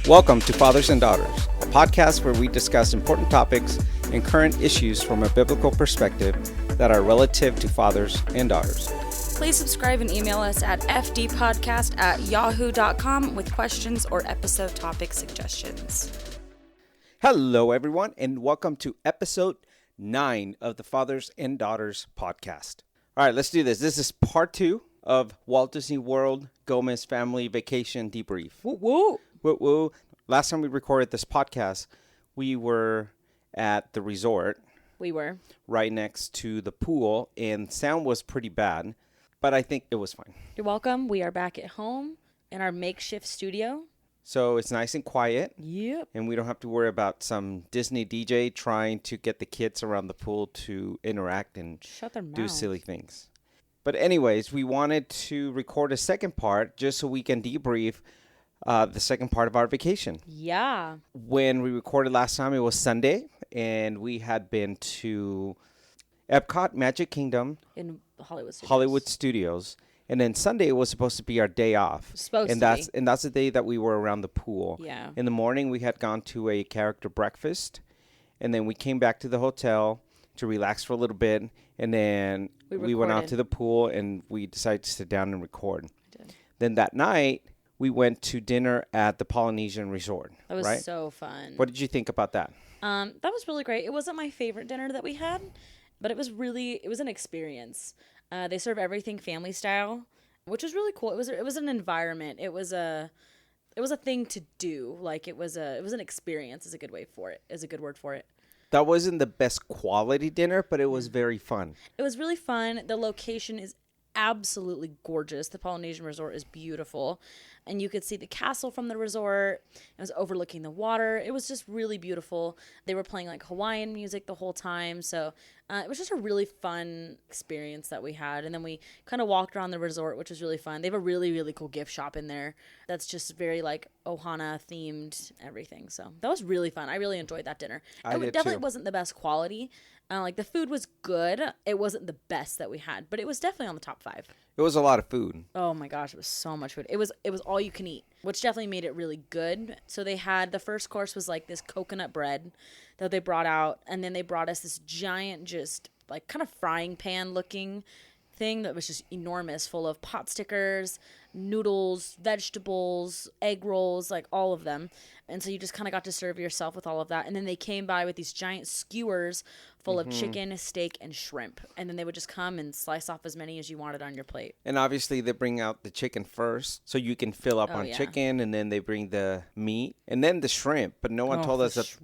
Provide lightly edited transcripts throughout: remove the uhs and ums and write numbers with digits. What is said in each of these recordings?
Welcome to Fathers and Daughters, a podcast where we discuss important topics and current issues from a biblical perspective that are relative to fathers and daughters. Please subscribe and email us at fdpodcast@yahoo.com with questions or episode topic suggestions. Hello, everyone, and welcome to episode 9 of the Fathers and Daughters podcast. All right, let's do this. This is part 2 of Walt Disney World Gomez Family Vacation Debrief. Woo woo! Woo woo. Last time we recorded this podcast, we were at the resort. We were. Right next to the pool, and sound was pretty bad, but I think it was fine. You're welcome. We are back at home in our makeshift studio. So it's nice and quiet. Yep. And we don't have to worry about some Disney DJ trying to get the kids around the pool to interact and Shut their do mouths. silly things. But anyways, we wanted to record a second part just so we can debrief the second part of our vacation. Yeah. When we recorded last time, it was Sunday, and we had been to Epcot, Magic Kingdom, In Hollywood Studios. And then Sunday was supposed to be our day off. And that's the day that we were around the pool. Yeah. In the morning, we had gone to a character breakfast, and then we came back to the hotel to relax for a little bit, and then we went out to the pool, and we decided to sit down and record. Then that night, we went to dinner at the Polynesian Resort. That was right? so fun. What did you think about that? That was really great. It wasn't my favorite dinner that we had, but it was an experience. They serve everything family style, which was really cool. It was an environment. It was a thing to do. Like it was an experience is a good word for it. That wasn't the best quality dinner, but it was very fun. It was really fun. The location is absolutely gorgeous. The Polynesian Resort is beautiful. And you could see the castle from the resort. It was overlooking the water. It was just really beautiful. They were playing like Hawaiian music the whole time. So it was just a really fun experience that we had. And then we kind of walked around the resort, which was really fun. They have a really, really cool gift shop in there that's just very like Ohana themed everything. So that was really fun. I really enjoyed that dinner. It definitely wasn't the best quality. Like the food was good. It wasn't the best that we had, but it was definitely on the top 5. It was a lot of food. Oh my gosh, it was so much food. It was all you can eat, which definitely made it really good. So they had, the first course was like this coconut bread that they brought out, and then they brought us this giant, just like kind of frying pan looking thing that was just enormous, full of pot stickers, noodles, vegetables, egg rolls, like all of them. And so you just kind of got to serve yourself with all of that. And then they came by with these giant skewers full of chicken, steak, and shrimp. And then they would just come and slice off as many as you wanted on your plate. And obviously they bring out the chicken first so you can fill up on chicken, and then they bring the meat and then the shrimp. But no one told us that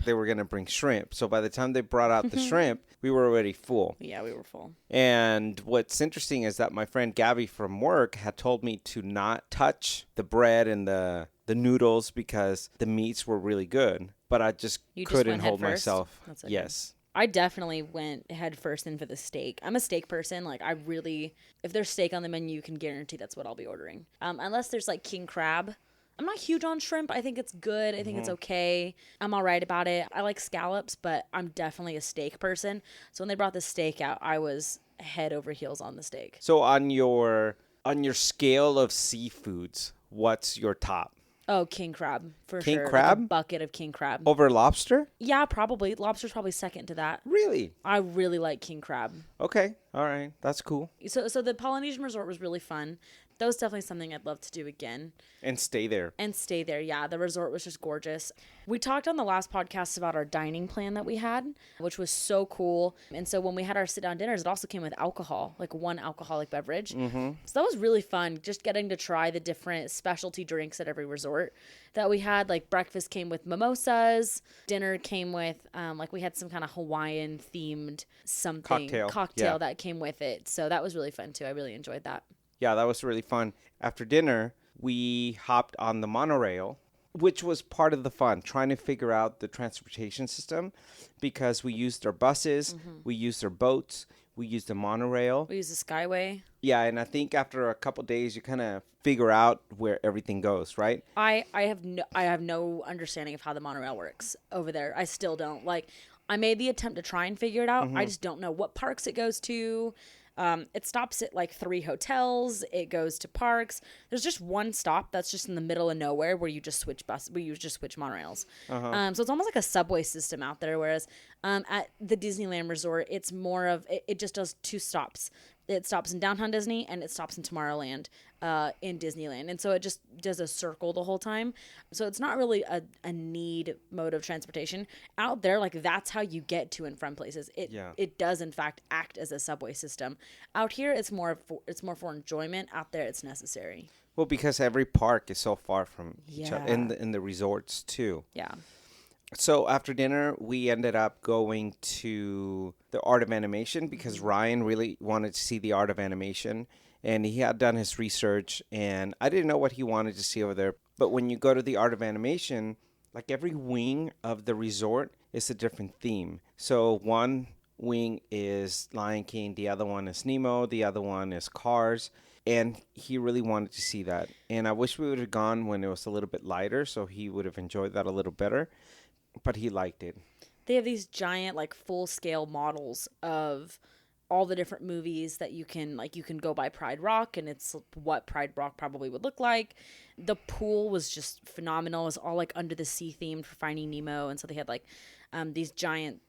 they were going to bring shrimp. So by the time they brought out the shrimp, we were already full. Yeah, we were full. And what's interesting is that my friend Gabby from work had told me to not touch the bread and the noodles because the meats were really good. But I just couldn't hold myself. Okay. Yes. I definitely went head first in for the steak. I'm a steak person. Like if there's steak on the menu, you can guarantee that's what I'll be ordering. Unless there's like king crab. I'm not huge on shrimp. I think it's good. I think it's okay. I'm all right about it. I like scallops, but I'm definitely a steak person. So when they brought the steak out, I was head over heels on the steak. So on your scale of seafoods, what's your top? Oh, king crab, for sure. King crab? Like a bucket of king crab. Over lobster? Yeah, probably. Lobster's probably second to that. Really? I really like king crab. Okay. All right. That's cool. So the Polynesian Resort was really fun. That was definitely something I'd love to do again. And stay there. Yeah. The resort was just gorgeous. We talked on the last podcast about our dining plan that we had, which was so cool. And so when we had our sit-down dinners, it also came with alcohol, like one alcoholic beverage. Mm-hmm. So that was really fun, just getting to try the different specialty drinks at every resort that we had. Like breakfast came with mimosas. Dinner came with, like we had some kind of Hawaiian-themed something. Cocktail that came with it. So that was really fun, too. I really enjoyed that. Yeah, that was really fun. After dinner, we hopped on the monorail, which was part of the fun, trying to figure out the transportation system, because we used our buses, we used our boats, we used the monorail. We used the Skyway. Yeah, and I think after a couple days, you kind of figure out where everything goes, right? I have no understanding of how the monorail works over there. I still don't. Like, I made the attempt to try and figure it out. I just don't know what parks it goes to. It stops at like 3 hotels. It goes to parks. There's just one stop that's just in the middle of nowhere where you just switch monorails. So it's almost like a subway system out there. Whereas at the Disneyland Resort, it's more of it just does 2 stops. It stops in Downtown Disney and it stops in Tomorrowland in Disneyland. And so it just does a circle the whole time. So it's not really a need mode of transportation. Out there, like that's how you get to and from places. It does, in fact, act as a subway system. Out here, it's more for enjoyment. Out there, it's necessary. Well, because every park is so far from each other, in the resorts too. Yeah. So after dinner, we ended up going to the Art of Animation because Ryan really wanted to see the Art of Animation. And he had done his research, and I didn't know what he wanted to see over there. But when you go to the Art of Animation, like every wing of the resort is a different theme. So one wing is Lion King, the other one is Nemo, the other one is Cars. And he really wanted to see that. And I wish we would have gone when it was a little bit lighter, so he would have enjoyed that a little better. But he liked it. They have these giant, like, full-scale models of all the different movies that you can go by Pride Rock, and it's what Pride Rock probably would look like. The pool was just phenomenal. It was all, like, under the sea themed for Finding Nemo, and so they had, like, these giant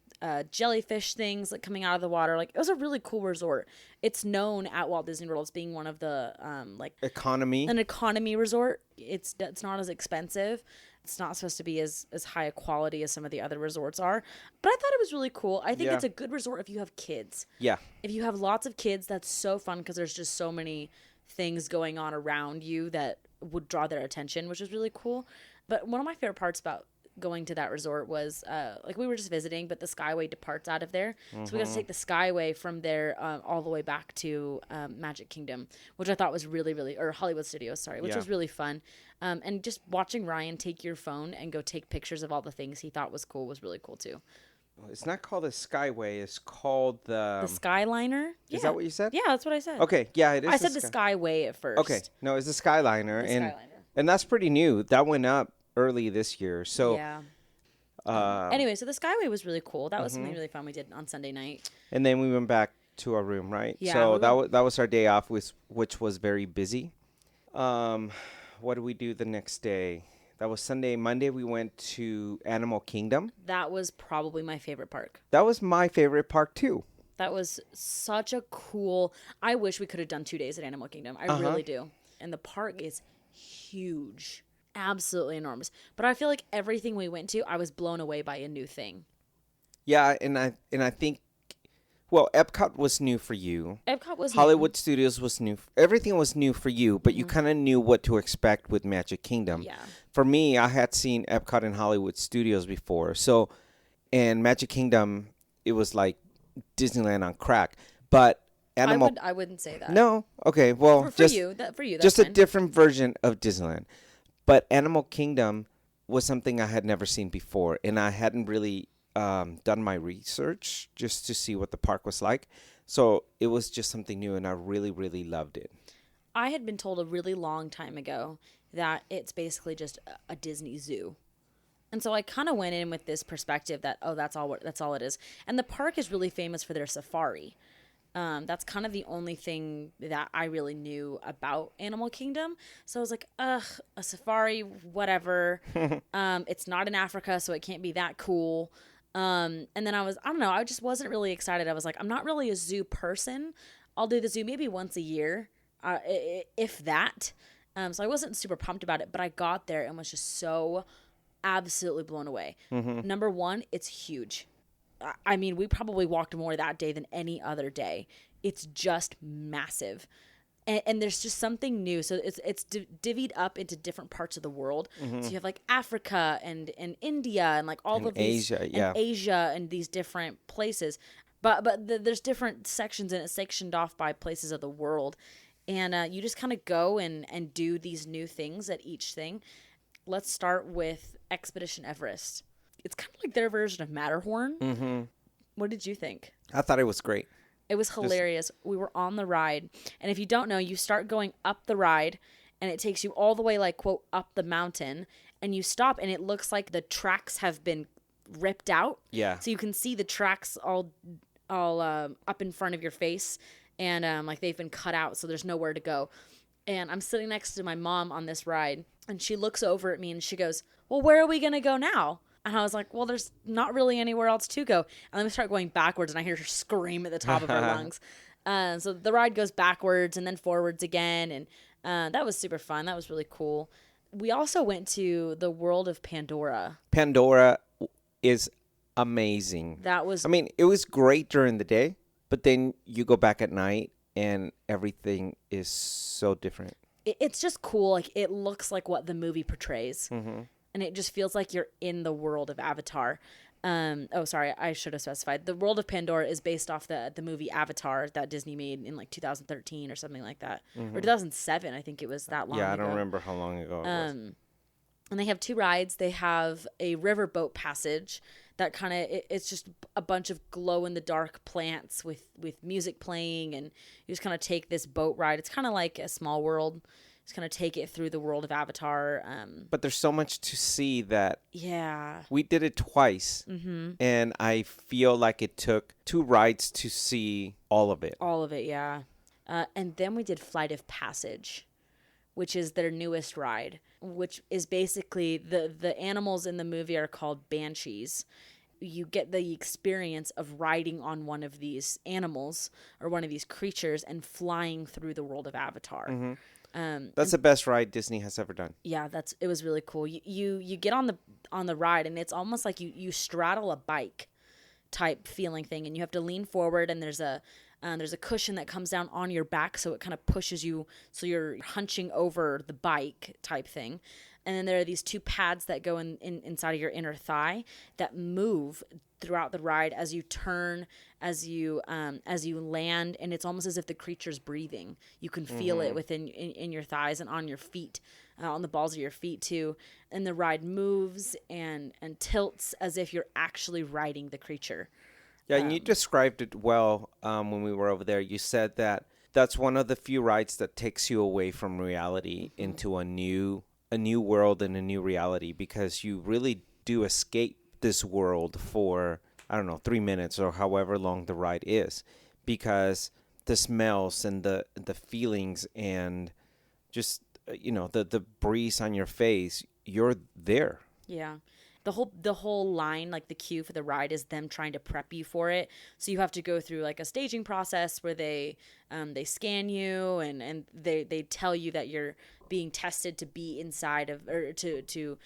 jellyfish things, like, coming out of the water. Like, it was a really cool resort. It's known at Walt Disney World as being one of the, an economy resort. It's not as expensive. It's not supposed to be as high a quality as some of the other resorts are. But I thought it was really cool. I think it's a good resort if you have kids. Yeah. If you have lots of kids, that's so fun because there's just so many things going on around you that would draw their attention, which is really cool. But one of my favorite parts about going to that resort was, like, we were just visiting, but the Skyway departs out of there. Mm-hmm. So we got to take the Skyway from there all the way back to Magic Kingdom, which I thought was really, really, or Hollywood Studios, sorry, which was really fun. And just watching Ryan take your phone and go take pictures of all the things he thought was cool was really cool too. It's not called the Skyway. It's called the Skyliner. Is that what you said? Yeah, that's what I said. Okay, yeah, it is. I said the Skyway at first. Okay, no, it's the Skyliner, and that's pretty new. That went up early this year. So anyway, so the Skyway was really cool. That was something really fun we did on Sunday night. And then we went back to our room, right? Yeah. So that was our day off, which was very busy. What did we do the next day? That was Sunday. Monday, we went to Animal Kingdom. That was probably my favorite park. That was my favorite park, too. That was such a cool... I wish we could have done 2 days at Animal Kingdom. I really do. And the park is huge. Absolutely enormous. But I feel like everything we went to, I was blown away by a new thing. Yeah, and I think... Well, Epcot was new for you. Epcot was Hollywood Studios was new. Everything was new for you, but you kind of knew what to expect with Magic Kingdom. Yeah. For me, I had seen Epcot and Hollywood Studios before. So, and Magic Kingdom, it was like Disneyland on crack. But I wouldn't say that. No? Okay, well, for you, that's just fine. A different version of Disneyland. But Animal Kingdom was something I had never seen before, and I hadn't really done my research just to see what the park was like. So it was just something new, and I really, really loved it. I had been told a really long time ago that it's basically just a Disney zoo. And so I kind of went in with this perspective that, that's all it is. And the park is really famous for their safari. That's kind of the only thing that I really knew about Animal Kingdom. So I was like, a safari, whatever. It's not in Africa, so it can't be that cool. And then I just wasn't really excited. I was like, I'm not really a zoo person. I'll do the zoo maybe once a year, if that. So I wasn't super pumped about it, but I got there and was just so absolutely blown away. Mm-hmm. Number one, it's huge. I mean, we probably walked more that day than any other day. It's just massive. And there's just something new. So it's divvied up into different parts of the world. Mm-hmm. So you have like Africa and India and like all of these Asia and these different places. But there's different sections and it's sectioned off by places of the world. And you just kind of go and do these new things at each thing. Let's start with Expedition Everest. It's kind of like their version of Matterhorn. Mm-hmm. What did you think? I thought it was great. It was hilarious. We were on the ride. And if you don't know, you start going up the ride and it takes you all the way, like, quote, up the mountain. And you stop and it looks like the tracks have been ripped out. Yeah. So you can see the tracks all up in front of your face. and like they've been cut out, so there's nowhere to go. And I'm sitting next to my mom on this ride, and she looks over at me and she goes, well, where are we going to go now? And I was like, well, there's not really anywhere else to go. And then we start going backwards, and I hear her scream at the top of her lungs. So the ride goes backwards and then forwards again, and that was super fun. That was really cool. We also went to the World of Pandora. Pandora is amazing. I mean, it was great during the day, but then you go back at night and everything is so different. It's just cool. Like, it looks like what the movie portrays. Mm-hmm. And it just feels like you're in the world of Avatar. Sorry, I should have specified. The World of Pandora is based off the movie Avatar that Disney made in like 2013 or something like that. Or 2007, I think it was that long ago. Yeah, I don't remember how long ago it was. And they have 2 rides. They have a riverboat passage that kind of, it's just a bunch of glow-in-the-dark plants with music playing, and you just kind of take this boat ride. It's kind of like a Small World. Just kind of take it through the world of Avatar. But there's so much to see that yeah, we did it twice, and I feel like it took 2 rides to see all of it. All of it, yeah. And then we did Flight of Passage, which is their newest ride, which is basically the animals in the movie are called banshees. You get the experience of riding on one of these animals or one of these creatures and flying through the world of Avatar. Mm-hmm. That's the best ride Disney has ever done. Yeah, it was really cool. You get on the ride, and it's almost like you straddle a bike type feeling thing, and you have to lean forward, and there's a cushion that comes down on your back, so it kind of pushes you, so you're hunching over the bike type thing. And then there are these 2 pads that go inside of your inner thigh that move throughout the ride as you turn, as you land, and it's almost as if the creature's breathing. You can feel it within in your thighs and on your feet, on the balls of your feet too. And the ride moves and tilts as if you're actually riding the creature. Yeah, and you described it well when we were over there. You said that that's one of the few rides that takes you away from reality into a new world and a new reality, because you really do escape this world for, I don't know, 3 minutes or however long the ride is, because the smells and the feelings and just, the breeze on your face, you're there. Yeah. The whole line, like the queue for the ride, is them trying to prep you for it. So you have to go through like a staging process where they scan you and they tell you that you're being tested to be inside of, or to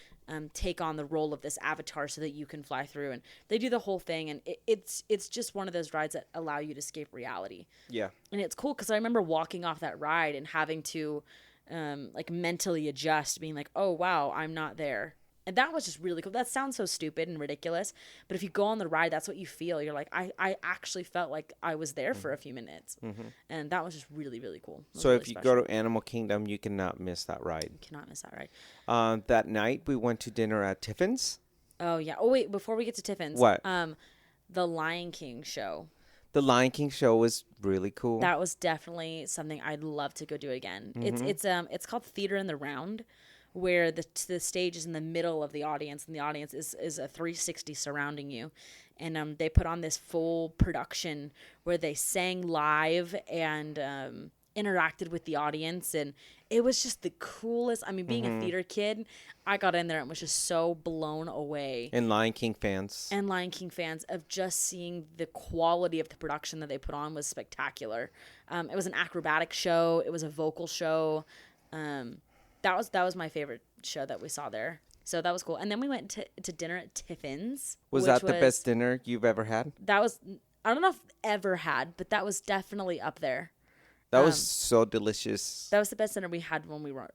take on the role of this avatar so that you can fly through. And they do the whole thing, and it's just one of those rides that allow you to escape reality. Yeah. And it's cool because I remember walking off that ride and having to like mentally adjust, being like, oh wow, I'm not there. And that was just really cool. That sounds so stupid and ridiculous, but if you go on the ride, that's what you feel. You're like, I actually felt like I was there for a few minutes. And that was just really, really cool. So really if you go to Animal Kingdom, you cannot miss that ride. You cannot miss that ride. That night, we went to dinner at Tiffin's. Oh, yeah. Oh, wait, before we get to Tiffin's. What? The Lion King show. The Lion King show was really cool. That was definitely something I'd love to go do again. It's called Theater in the Round, where the stage is in the middle of the audience, and the audience is a 360 surrounding you. And they put on this full production where they sang live and interacted with the audience, and it was just the coolest. I mean, being a theater kid, I got in there and was just so blown away. And Lion King fans. Of just seeing the quality of the production that they put on was spectacular. It was an acrobatic show. It was a vocal show. That was my favorite show that we saw there. So that was cool. And then we went to dinner at Tiffin's. Was that the best dinner you've ever had? That was, I don't know if ever had, but that was definitely up there. That was so delicious. That was the best dinner we had when we were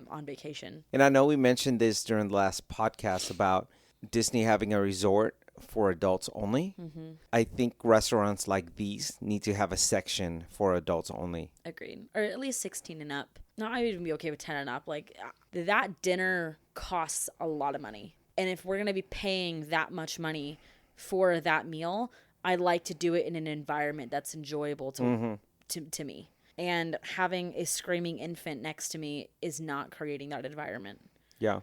on vacation. And I know we mentioned this during the last podcast about Disney having a resort for adults only. I think restaurants like these need to have a section for adults only. Agreed. Or at least 16 and up. No, I would even be okay with 10 and up. Like, that dinner costs a lot of money. And if we're going to be paying that much money for that meal, I like to do it in an environment that's enjoyable to me. And having a screaming infant next to me is not creating that environment. Yeah.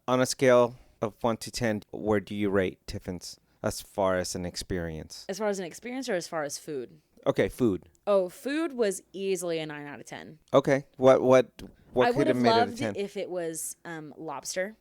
On a scale of 1 to 10, where do you rate Tiffin's as far as an experience? As far as an experience or as far as food? Okay, food. Oh, food was easily a 9 out of 10. Okay. What could have made it a 10? I would have loved if it was lobster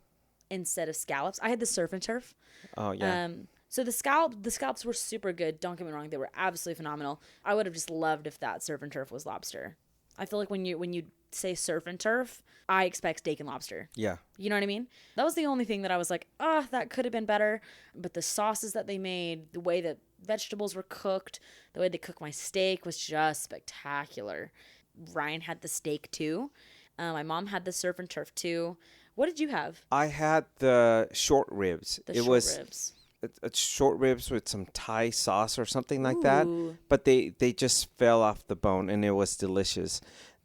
instead of scallops. I had the surf and turf. Oh, yeah. So the scallops were super good. Don't get me wrong, they were absolutely phenomenal. I would have just loved if that surf and turf was lobster. I feel like when you say surf and turf, I expect steak and lobster. Yeah. You know what I mean? That was the only thing that I was like, that could have been better. But the sauces that they made, the way that vegetables were cooked, the way they cooked my steak was just spectacular. Ryan had the steak too. My mom had the surf and turf too. What did you have? I had the short ribs. Ribs. It's short ribs with some Thai sauce or something like that. But they just fell off the bone, and it was delicious.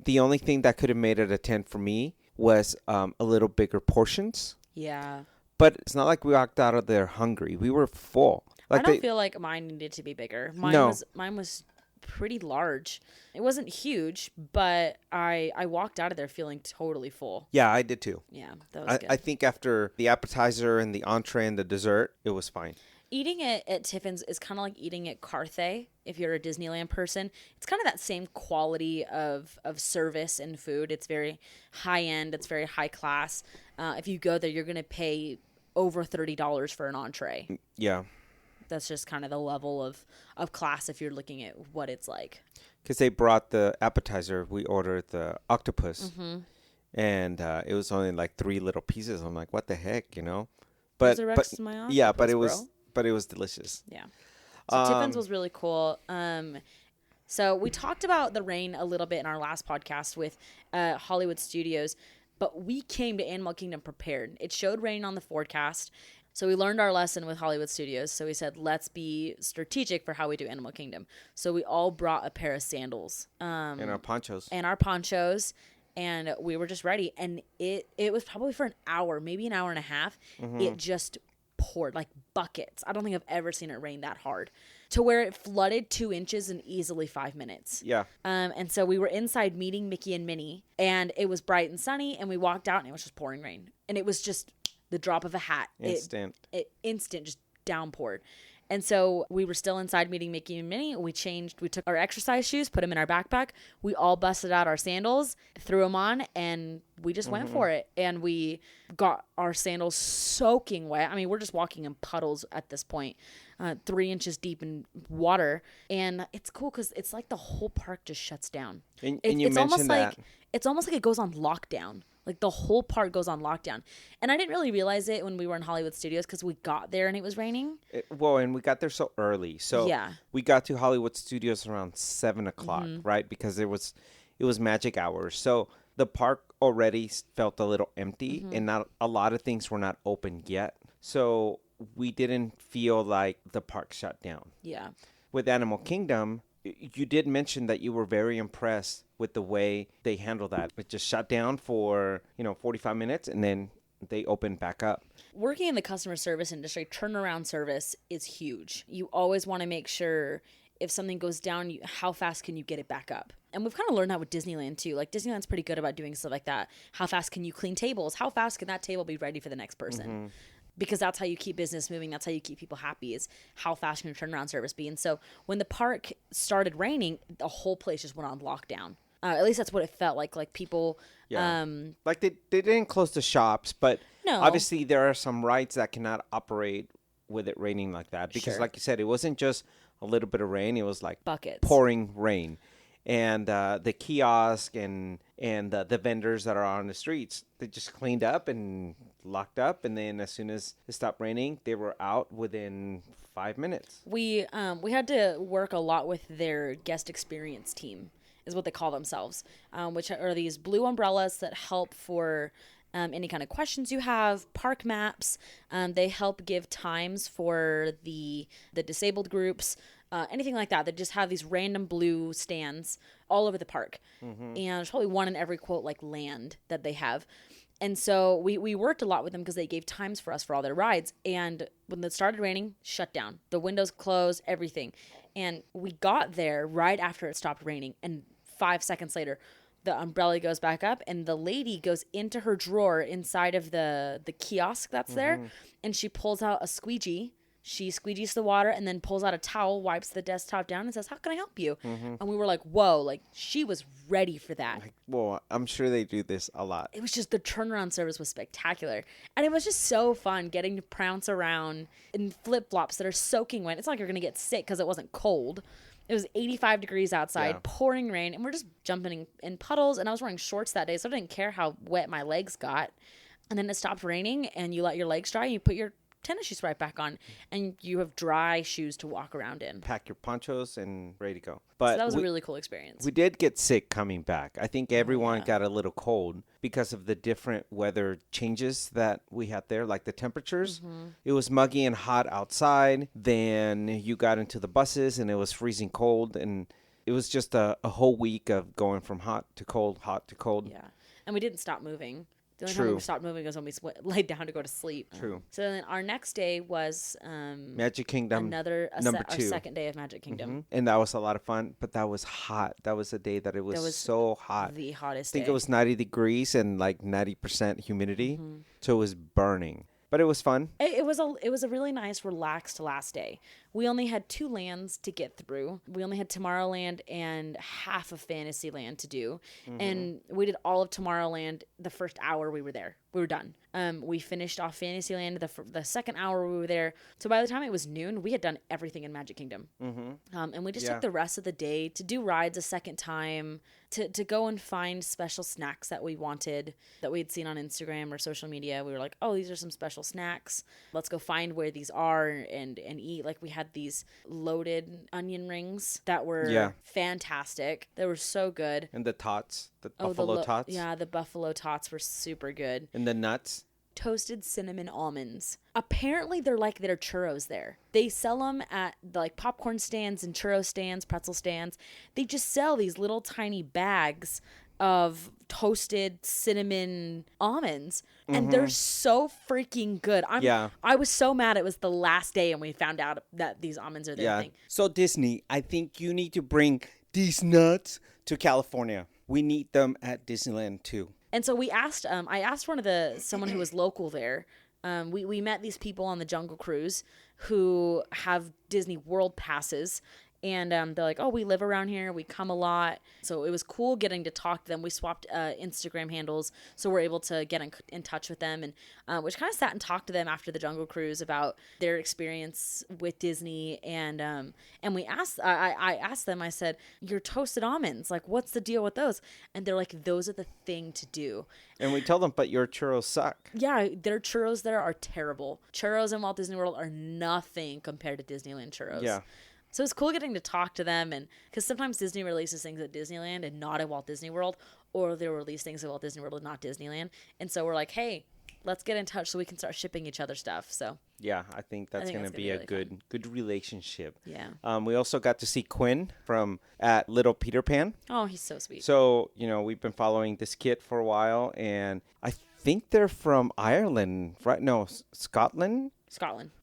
The only thing that could have made it a 10 for me was a little bigger portions. Yeah. But it's not like we walked out of there hungry. We were full. I don't feel like mine needed to be bigger. Mine was pretty large. It wasn't huge, but I walked out of there feeling totally full. Yeah, I did too. Yeah, that was good. I think after the appetizer and the entree and the dessert, it was fine. Eating at Tiffin's is kind of like eating at Carthay. If you're a Disneyland person, it's kind of that same quality of service and food. It's very high end. It's very high class. If you go there, you're going to pay over $30 for an entree. Yeah. That's just kind of the level of class if you're looking at what it's like. Because they brought the appetizer. We ordered the octopus. Mm-hmm. And it was only like 3 little pieces. I'm like, what the heck, you know? But yeah, but it was delicious. Yeah. So Tiffin's was really cool. So we talked about the rain a little bit in our last podcast with Hollywood Studios, but we came to Animal Kingdom prepared. It showed rain on the forecast. So we learned our lesson with Hollywood Studios. So we said, let's be strategic for how we do Animal Kingdom. So we all brought a pair of sandals. And our ponchos. And we were just ready. And it was probably for an hour, maybe an hour and a half. Mm-hmm. It just poured like buckets. I don't think I've ever seen it rain that hard. To where it flooded 2 inches in easily 5 minutes. Yeah. And so we were inside meeting Mickey and Minnie. And it was bright and sunny. And we walked out and it was just pouring rain. And it was just the drop of a hat. Instant. Instant, just downpoured. And so we were still inside meeting Mickey and Minnie. We took our exercise shoes, put them in our backpack. We all busted out our sandals, threw them on, and we just went for it. And we got our sandals soaking wet. I mean, we're just walking in puddles at this point, 3 inches deep in water. And it's cool because it's like the whole park just shuts down. And you mentioned that. It's almost like it goes on lockdown. Like the whole park goes on lockdown. And I didn't really realize it when we were in Hollywood Studios because we got there and it was raining. And we got there so early. So yeah. We got to Hollywood Studios around 7 o'clock, right? Because it was magic hours. So the park already felt a little empty and not a lot of things were not open yet. So we didn't feel like the park shut down. Yeah. With Animal Kingdom, you did mention that you were very impressed with the way they handled that. It just shut down for, 45 minutes and then they opened back up. Working in the customer service industry, turnaround service is huge. You always want to make sure if something goes down, how fast can you get it back up? And we've kind of learned that with Disneyland too. Like Disneyland's pretty good about doing stuff like that. How fast can you clean tables? How fast can that table be ready for the next person? Mm-hmm. Because that's how you keep business moving. That's how you keep people happy is how fast can your turnaround service be. And so when the park started raining, the whole place just went on lockdown. At least that's what it felt like. Like people... Yeah. Like they didn't close the shops, but no. Obviously there are some rides that cannot operate with it raining like that. Because like you said, it wasn't just a little bit of rain. It was like buckets. Pouring rain. And the kiosk and the vendors that are on the streets, they just cleaned up and locked up. And then as soon as it stopped raining, they were out within 5 minutes. We had to work a lot with their guest experience team, is what they call themselves, which are these blue umbrellas that help for any kind of questions you have, park maps. They help give times for the disabled groups. Anything like that. They just have these random blue stands all over the park. Mm-hmm. And there's probably one in every, quote, like land that they have. And so we worked a lot with them because they gave times for us for all their rides. And when it started raining, shut down. The windows closed, everything. And we got there right after it stopped raining. And 5 seconds later, the umbrella goes back up and the lady goes into her drawer inside of the kiosk that's there. And she pulls out a squeegee. She squeegees the water and then pulls out a towel, wipes the desktop down, and says, "How can I help you?" And we were like, "Whoa!" Like she was ready for that. Like, well, I'm sure they do this a lot. It was just the turnaround service was spectacular, and it was just so fun getting to prounce around in flip flops that are soaking wet. It's not like you're gonna get sick because it wasn't cold. It was 85 degrees outside, pouring rain, and we're just jumping in puddles. And I was wearing shorts that day, so I didn't care how wet my legs got. And then it stopped raining, and you let your legs dry, and you put your tennis shoes right back on, and you have dry shoes to walk around in. Pack your ponchos and ready to go. But so that was a really cool experience. We did get sick coming back. I think everyone got a little cold because of the different weather changes that we had there, like the temperatures. It was muggy and hot outside. Then you got into the buses, and it was freezing cold. And it was just a whole week of going from hot to cold, hot to cold. Yeah. And we didn't stop moving. The only time we stopped moving was when we laid down to go to sleep. True. So then our next day was Magic Kingdom number 2. Our second day of Magic Kingdom. And that was a lot of fun, but that was hot. That was a day that it was so hot. The hottest I think it was 90 degrees and like 90% humidity. So it was burning. But it was fun. It was a really nice, relaxed last day. We only had 2 lands to get through. We only had Tomorrowland and half of Fantasyland to do. And we did all of Tomorrowland the first hour we were there. We were done. We finished off Fantasyland the second hour we were there. So by the time it was noon, we had done everything in Magic Kingdom. And we just took the rest of the day to do rides a second time, to go and find special snacks that we wanted, that we had seen on Instagram or social media. We were like, oh, these are some special snacks. Let's go find where these are and eat. Like we had these loaded onion rings that were fantastic. They were so good. And the tots, the buffalo tots. Yeah, the buffalo tots were super good. And the nuts. Toasted cinnamon almonds. Apparently they're churros there. They sell them at like popcorn stands and churro stands, pretzel stands. They just sell these little tiny bags of toasted cinnamon almonds, and they're so freaking good. I was so mad it was the last day and we found out that these almonds are their thing. So Disney, I think you need to bring these nuts to California. We need them at Disneyland too. And so I asked someone who was local there. We met these people on the Jungle Cruise who have Disney World passes. And they're like, oh, we live around here. We come a lot. So it was cool getting to talk to them. We swapped Instagram handles, so we're able to get in touch with them. And we kind of sat and talked to them after the Jungle Cruise about their experience with Disney. And I asked them, I said, your toasted almonds, like, what's the deal with those? And they're like, those are the thing to do. And we told them, but your churros suck. Yeah, their churros there are terrible. Churros in Walt Disney World are nothing compared to Disneyland churros. Yeah. So it's cool getting to talk to them, and because sometimes Disney releases things at Disneyland and not at Walt Disney World, or they'll release things at Walt Disney World and not Disneyland. And so we're like, hey, let's get in touch so we can start shipping each other stuff. So yeah, I think that's going to be a really good relationship. Yeah. We also got to see Quinn at Little Peter Pan. Oh, he's so sweet. So, we've been following this kid for a while, and I think they're from Ireland, right? No, Scotland.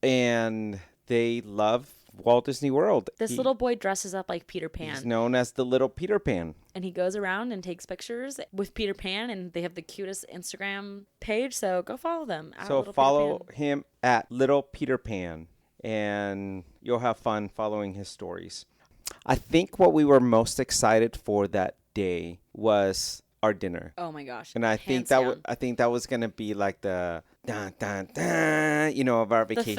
And they love Walt Disney World. This little boy dresses up like Peter Pan. He's known as the Little Peter Pan. And he goes around and takes pictures with Peter Pan, and they have the cutest Instagram page, so go follow them. So follow him at Little Peter Pan, and you'll have fun following his stories. I think what we were most excited for that day was our dinner. Oh my gosh. And I think that was going to be like the dun, dun, dun, of our vacation.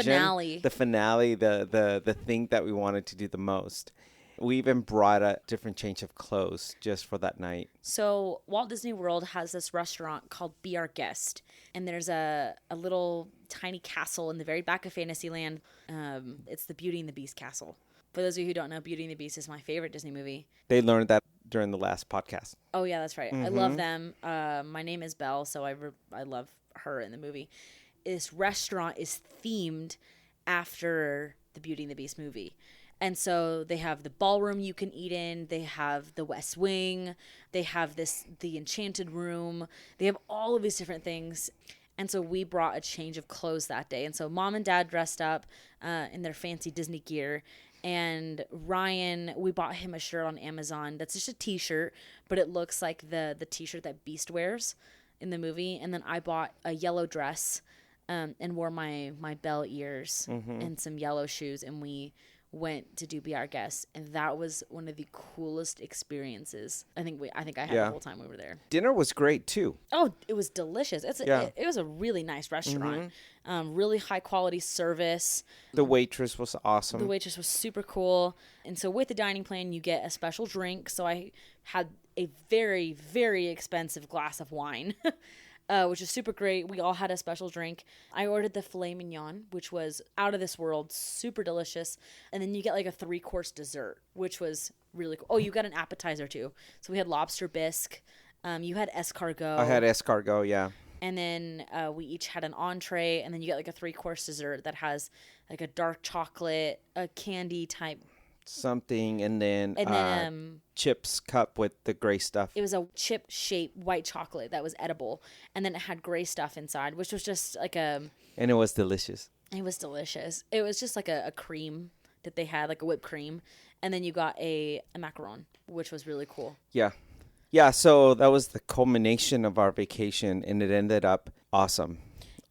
The finale, the thing that we wanted to do the most. We even brought a different change of clothes just for that night. So Walt Disney World has this restaurant called Be Our Guest. And there's a little tiny castle in the very back of Fantasyland. It's the Beauty and the Beast castle. For those of you who don't know, Beauty and the Beast is my favorite Disney movie. They learned that during the last podcast. Oh, yeah, that's right. I love them. My name is Belle, so I love her in the movie. This restaurant is themed after the Beauty and the Beast movie. And so they have the ballroom you can eat in. They have the West Wing. They have the Enchanted Room. They have all of these different things. And so we brought a change of clothes that day. And so Mom and Dad dressed up in their fancy Disney gear. And Ryan, we bought him a shirt on Amazon. That's just a t-shirt, but it looks like the t-shirt that Beast wears in the movie. And then I bought a yellow dress and wore my bell ears and some yellow shoes, and we went to do Be Our Guest, and that was one of the coolest experiences I think I had the whole time we were there. Dinner was great too. Oh, it was delicious. It was a really nice restaurant. Really high quality service. The waitress was awesome. The waitress was super cool. And so with the dining plan, you get a special drink. So I had a very, very expensive glass of wine. Which is super great. We all had a special drink. I ordered the filet mignon, which was out of this world, super delicious. And then you get like a 3-course dessert, which was really cool. Oh, you got an appetizer too. So we had lobster bisque. You had escargot. I had escargot, yeah. And then we each had an entree. And then you get like a 3-course dessert that has like a dark chocolate, a candy type something, and then chips cup with the gray stuff. It was a chip shaped white chocolate that was edible, and then it had gray stuff inside, which was just like and it was delicious. It was delicious. It was just like a cream that they had, like a whipped cream, and then you got a macaron, which was really cool. Yeah, so that was the culmination of our vacation, and it ended up awesome.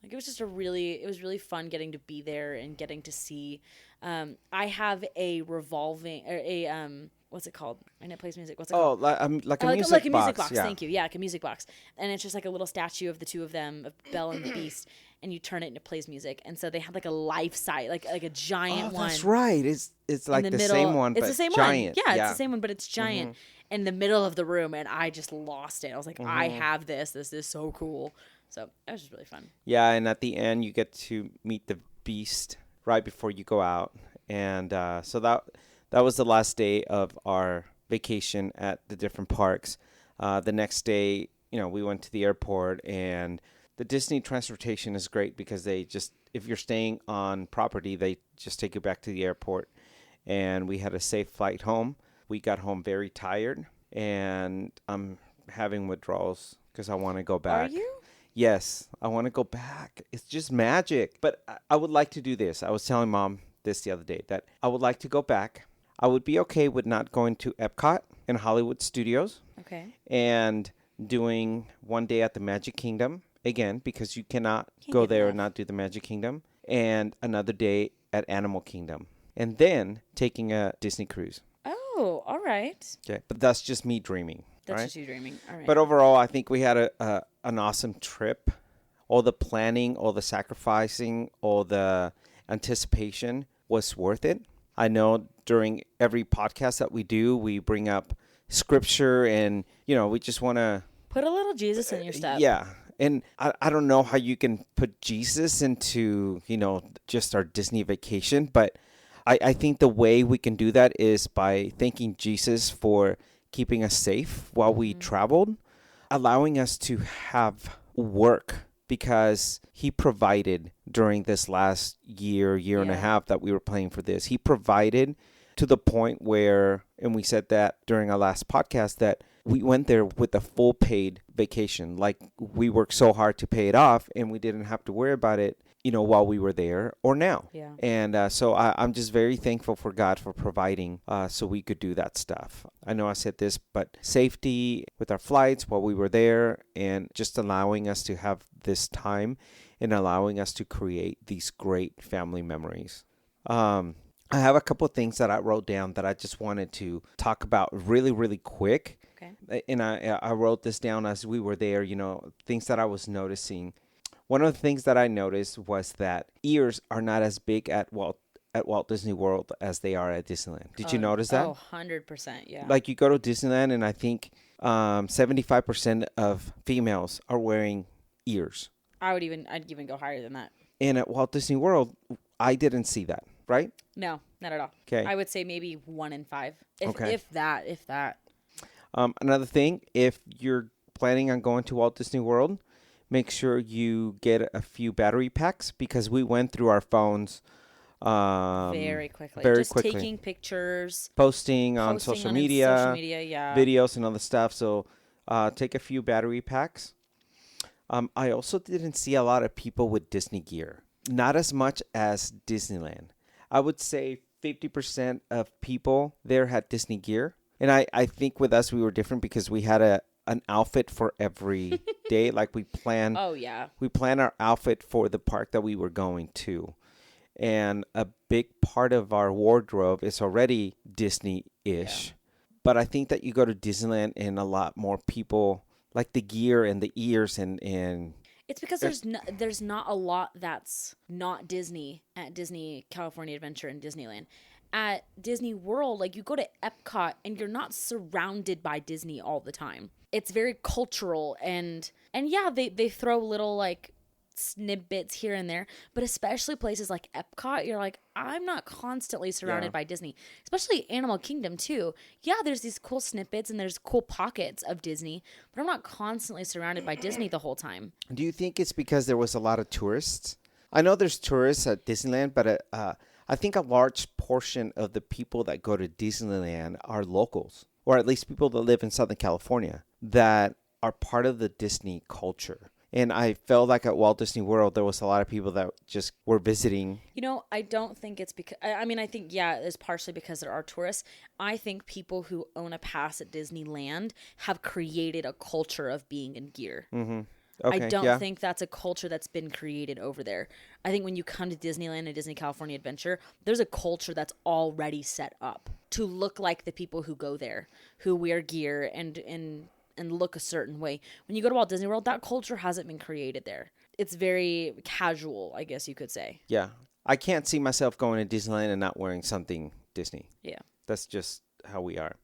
Like it was really fun getting to be there and getting to see. I have a revolving or what's it called? And it plays music. What's it called? Like a music box. Like a music box. Yeah. Thank you. Yeah, like a music box. And it's just like a little statue of the two of them, of Belle and the Beast, and you turn it and it plays music. And so they had like a life size, like a giant one. That's right. It's like the same one, but it's the same giant. One. Yeah, it's the same one, but it's giant in the middle of the room, and I just lost it. I was like, I have this. This is so cool. So that was just really fun. Yeah, and at the end you get to meet the Beast right before you go out. And so that was the last day of our vacation at the different parks. The next day, we went to the airport, and the Disney transportation is great because if you're staying on property, they just take you back to the airport. And we had a safe flight home. We got home very tired, and I'm having withdrawals because I want to go back. Are you? Yes, I want to go back. It's just magic. But I would like to do this. I was telling Mom this the other day, that I would like to go back. I would be okay with not going to Epcot and Hollywood Studios. Okay. And doing one day at the Magic Kingdom, again, because you can't go there and not do the Magic Kingdom. And another day at Animal Kingdom. And then taking a Disney cruise. Oh, all right. Okay, but that's just me dreaming. That's right? just you dreaming. All right. But overall, I think we had an awesome trip. All the planning, all the sacrificing, all the anticipation was worth it. I know during every podcast that we do, we bring up scripture, and we just want to put a little Jesus in your step. Yeah. And I don't know how you can put Jesus into, just our Disney vacation, but I think the way we can do that is by thanking Jesus for keeping us safe while we traveled, allowing us to have work, because he provided during this last year and a half that we were playing for this. He provided to the point where, and we said that during our last podcast, that we went there with a full paid vacation. Like, we worked so hard to pay it off, and we didn't have to worry about it, while we were there or now. Yeah. And so I'm just very thankful for God for providing so we could do that stuff. I know I said this, but safety with our flights while we were there, and just allowing us to have this time and allowing us to create these great family memories. I have a couple of things that I wrote down that I just wanted to talk about really, really quick. Okay. And I wrote this down as we were there, things that I was noticing. One of the things that I noticed was that ears are not as big at Walt Disney World as they are at Disneyland. Did you notice that? Oh, 100%, yeah. Like, you go to Disneyland, and I think 75% of females are wearing ears. I'd even go higher than that. And at Walt Disney World, I didn't see that, right? No, not at all. Okay. I would say maybe 1 in 5. If that. Another thing, if you're planning on going to Walt Disney World, make sure you get a few battery packs, because we went through our phones very quickly. Taking pictures. Posting on social media, yeah. Videos and other stuff. So take a few battery packs. I also didn't see a lot of people with Disney gear. Not as much as Disneyland. I would say 50% of people there had Disney gear. And I think with us, we were different because we had an outfit for every day. Like we plan our outfit for the park that we were going to. And a big part of our wardrobe is already Disney-ish. Yeah. But I think that you go to Disneyland and a lot more people like the gear and the ears and it's because there's not a lot that's not Disney at Disney California Adventure and Disneyland. At Disney World, like you go to Epcot and you're not surrounded by Disney all the time. It's very cultural and yeah, they throw little like snippets here and there, but especially places like Epcot, you're like, I'm not constantly surrounded by Disney, especially Animal Kingdom too. Yeah, there's these cool snippets and there's cool pockets of Disney, but I'm not constantly surrounded by Disney the whole time. Do you think it's because there was a lot of tourists? I know there's tourists at Disneyland, but I think a large portion of the people that go to Disneyland are locals, or at least people that live in Southern California that are part of the Disney culture. And I felt like at Walt Disney World, there was a lot of people that just were visiting. You know, I don't think it's because, I mean, I think, yeah, it's partially because there are tourists. I think people who own a pass at Disneyland have created a culture of being in gear. Mm-hmm. Okay, I don't think that's a culture that's been created over there. I think when you come to Disneyland and Disney California Adventure, there's a culture that's already set up to look like the people who go there, who wear gear and look a certain way. When you go to Walt Disney World, that culture hasn't been created there. It's very casual, I guess you could say. Yeah. I can't see myself going to Disneyland and not wearing something Disney. Yeah. That's just how we are.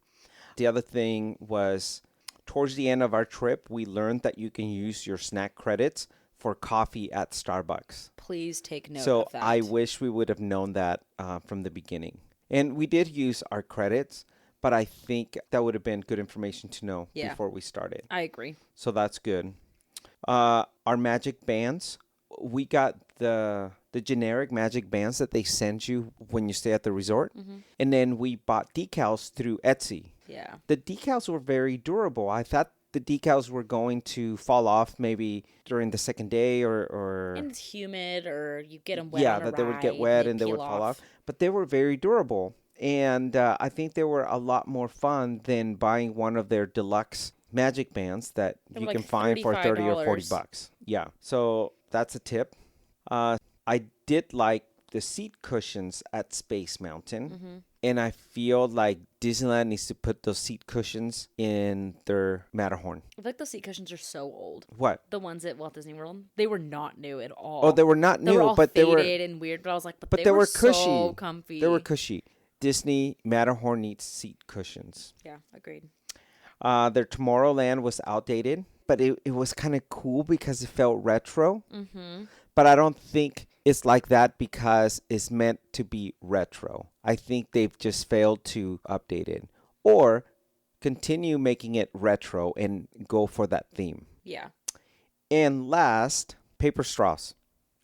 The other thing was, towards the end of our trip, we learned that you can use your snack credits for coffee at Starbucks. Please take note of that. So I wish we would have known that from the beginning. And we did use our credits, but I think that would have been good information to know before we started. I agree. So that's good. Our magic bands, we got the generic magic bands that they send you when you stay at the resort. Mm-hmm. And then we bought decals through Etsy. Yeah. The decals were very durable. I thought the decals were going to fall off maybe during the second day or and it's humid or you get them wet. Yeah, that they would get wet and they would fall off. But they were very durable. And I think they were a lot more fun than buying one of their deluxe magic bands that you can find for $30 or $40. Yeah. So that's a tip. I did like the seat cushions at Space Mountain. Mm-hmm. And I feel like Disneyland needs to put those seat cushions in their Matterhorn. I feel like those seat cushions are so old. What? The ones at Walt Disney World. They were not new at all. Oh, they were not new, they were all but they were faded and weird. But I was like, but they were cushy. So comfy. They were cushy. Disney Matterhorn needs seat cushions. Yeah, agreed. Their Tomorrowland was outdated, but it was kind of cool because it felt retro. Mm-hmm. But I don't think it's like that because it's meant to be retro. I think they've just failed to update it or continue making it retro and go for that theme. Yeah. And last, paper straws.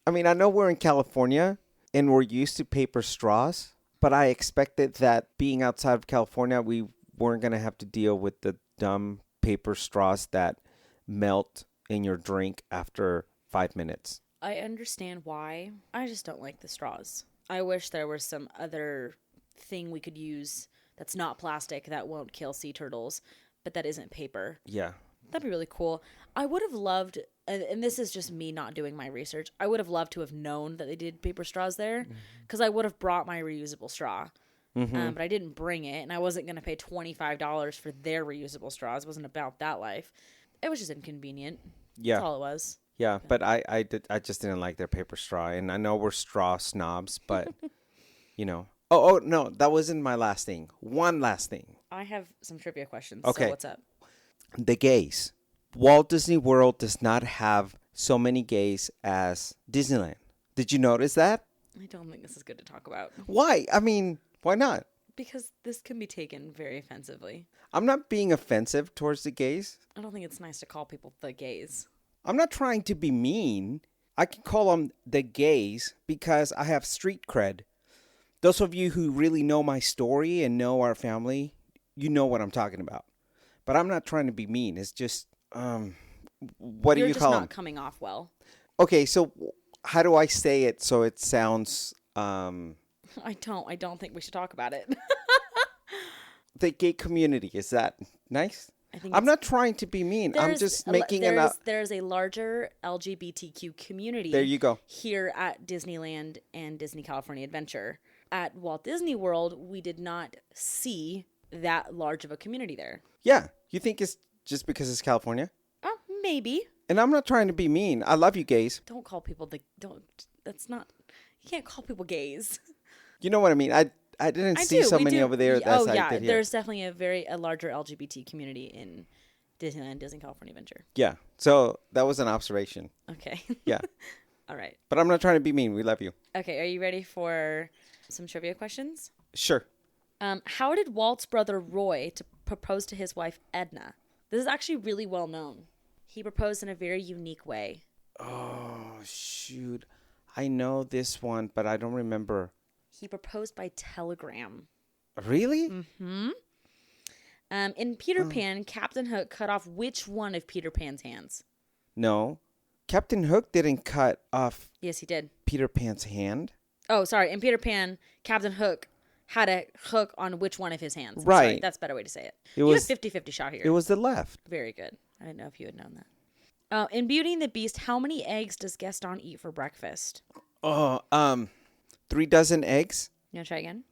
I mean, I know we're in California and we're used to paper straws, but I expected that being outside of California, we weren't going to have to deal with the dumb paper straws that melt in your drink after 5 minutes. I understand why. I just don't like the straws. I wish there was some other thing we could use that's not plastic that won't kill sea turtles, but that isn't paper. Yeah. That'd be really cool. I would have loved, and this is just me not doing my research, I would have loved to have known that they did paper straws there because I would have brought my reusable straw. Mm-hmm. But I didn't bring it, and I wasn't going to pay $25 for their reusable straws. It wasn't about that life. It was just inconvenient. Yeah. That's all it was. Yeah, but I just didn't like their paper straw, and I know we're straw snobs, but you know. Oh no, that wasn't my last thing. One last thing. I have some trivia questions. Okay. So what's up? The gays. Walt Disney World does not have so many gays as Disneyland. Did you notice that? I don't think this is good to talk about. Why? I mean, why not? Because this can be taken very offensively. I'm not being offensive towards the gays. I don't think it's nice to call people the gays. I'm not trying to be mean. I can call them the gays because I have street cred. Those of you who really know my story and know our family, you know what I'm talking about. But I'm not trying to be mean. It's just, what do you call them? You're just not coming off well. Okay, so how do I say it so it sounds... I don't think we should talk about it. The gay community, is that nice? I'm not trying to be mean. I'm just making there's a larger LGBTQ community. There you go. Here at Disneyland and Disney California Adventure. At Walt Disney World, we did not see that large of a community there. Yeah. You think it's just because it's California? Oh, maybe. And I'm not trying to be mean. I love you gays. Don't call people that's not, you can't call people gays. You know what I mean? I didn't see so many over there. Oh, yeah. There's definitely a larger LGBT community in Disneyland, Disney California Adventure. Yeah. So that was an observation. Okay. Yeah. All right. But I'm not trying to be mean. We love you. Okay. Are you ready for some trivia questions? Sure. How did Walt's brother Roy propose to his wife Edna? This is actually really well known. He proposed in a very unique way. Oh, shoot. I know this one, but I don't remember. He proposed by telegram. Really? Mm-hmm. In Peter Pan, Captain Hook cut off which one of Peter Pan's hands? No. Captain Hook didn't cut off... Yes, he did. Peter Pan's hand? Oh, sorry. In Peter Pan, Captain Hook had a hook on which one of his hands. Right. Sorry, that's a better way to say it. You had a 50-50 shot here. It was the left. Very good. I didn't know if you had known that. In Beauty and the Beast, how many eggs does Gaston eat for breakfast? 3 dozen eggs. You want to try again?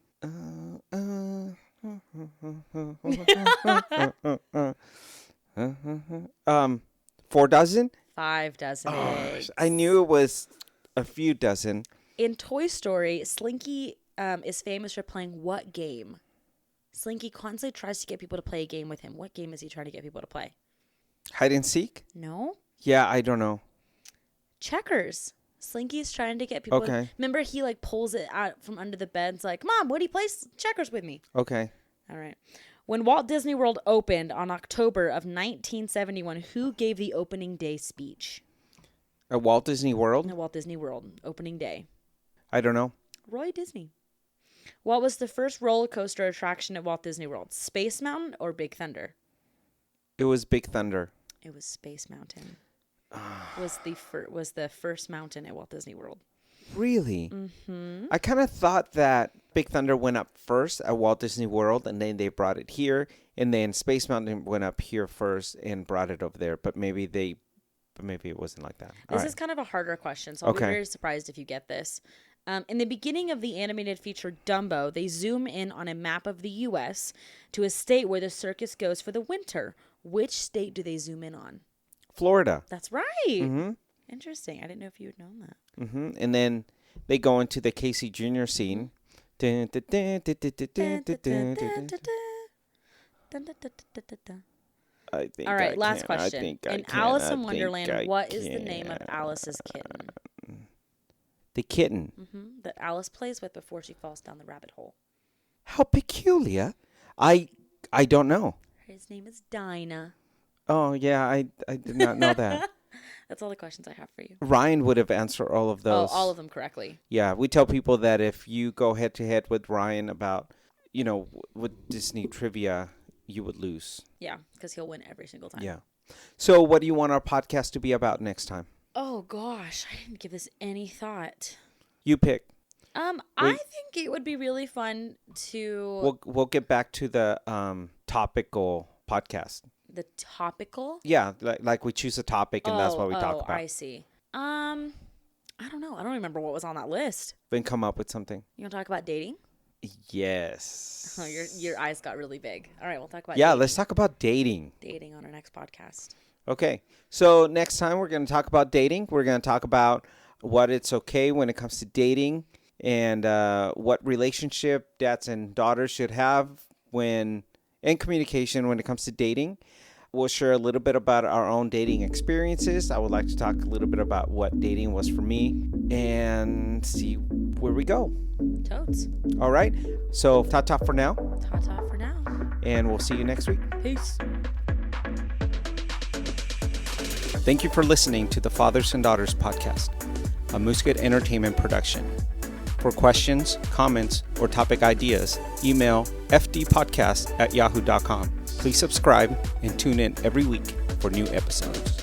4 dozen? 5 dozen eggs. I knew it was a few dozen. In Toy Story, Slinky is famous for playing what game? Slinky constantly tries to get people to play a game with him. What game is he trying to get people to play? Hide and seek? No. Yeah, I don't know. Checkers. Slinky's trying to get people. Okay. Remember, he like pulls it out from under the bed. It's like, Mom, would he play checkers with me? Okay. All right. When Walt Disney World opened on October of 1971, who gave the opening day speech? At Walt Disney World? Walt Disney World, opening day. I don't know. Roy Disney. What was the first roller coaster attraction at Walt Disney World? Space Mountain or Big Thunder? It was Big Thunder. It was Space Mountain. was the first mountain at Walt Disney World. Really? Mm-hmm. I kind of thought that Big Thunder went up first at Walt Disney World, and then they brought it here, and then Space Mountain went up here first and brought it over there. But maybe it wasn't like that. This is kind of a harder question, so I'll be very surprised if you get this. In the beginning of the animated feature Dumbo, they zoom in on a map of the U.S. to a state where the circus goes for the winter. Which state do they zoom in on? Florida. That's right. Mm-hmm. Interesting. I didn't know if you had known that. Mm-hmm. And then they go into the Casey Jr. scene. All right, last question. In Alice in Wonderland, what is the name of Alice's kitten? The kitten. Mm-hmm. That Alice plays with before she falls down the rabbit hole. How peculiar. I don't know. His name is Dinah. Oh, yeah, I did not know that. That's all the questions I have for you. Ryan would have answered all of those. Oh, all of them correctly. Yeah, we tell people that if you go head-to-head with Ryan about, with Disney trivia, you would lose. Yeah, because he'll win every single time. Yeah. So what do you want our podcast to be about next time? Oh, gosh. I didn't give this any thought. You pick. I think it would be really fun to... We'll get back to the topical podcast. The topical? Yeah, like we choose a topic and that's what we talk about. I see. I don't know. I don't remember what was on that list. Then come up with something. You want to talk about dating? Yes. Oh, your eyes got really big. All right, we'll talk about dating. Let's talk about dating. Dating on our next podcast. Okay. So next time we're going to talk about dating. We're going to talk about what it's okay when it comes to dating and what relationship dads and daughters should have and communication when it comes to dating. We'll share a little bit about our own dating experiences. I would like to talk a little bit about what dating was for me and see where we go. Totes. All right. So, ta-ta for now. Ta-ta for now. And we'll see you next week. Peace. Thank you for listening to the Fathers and Daughters podcast, a Moosegood Entertainment production. For questions, comments, or topic ideas, email fdpodcast@yahoo.com. Please subscribe and tune in every week for new episodes.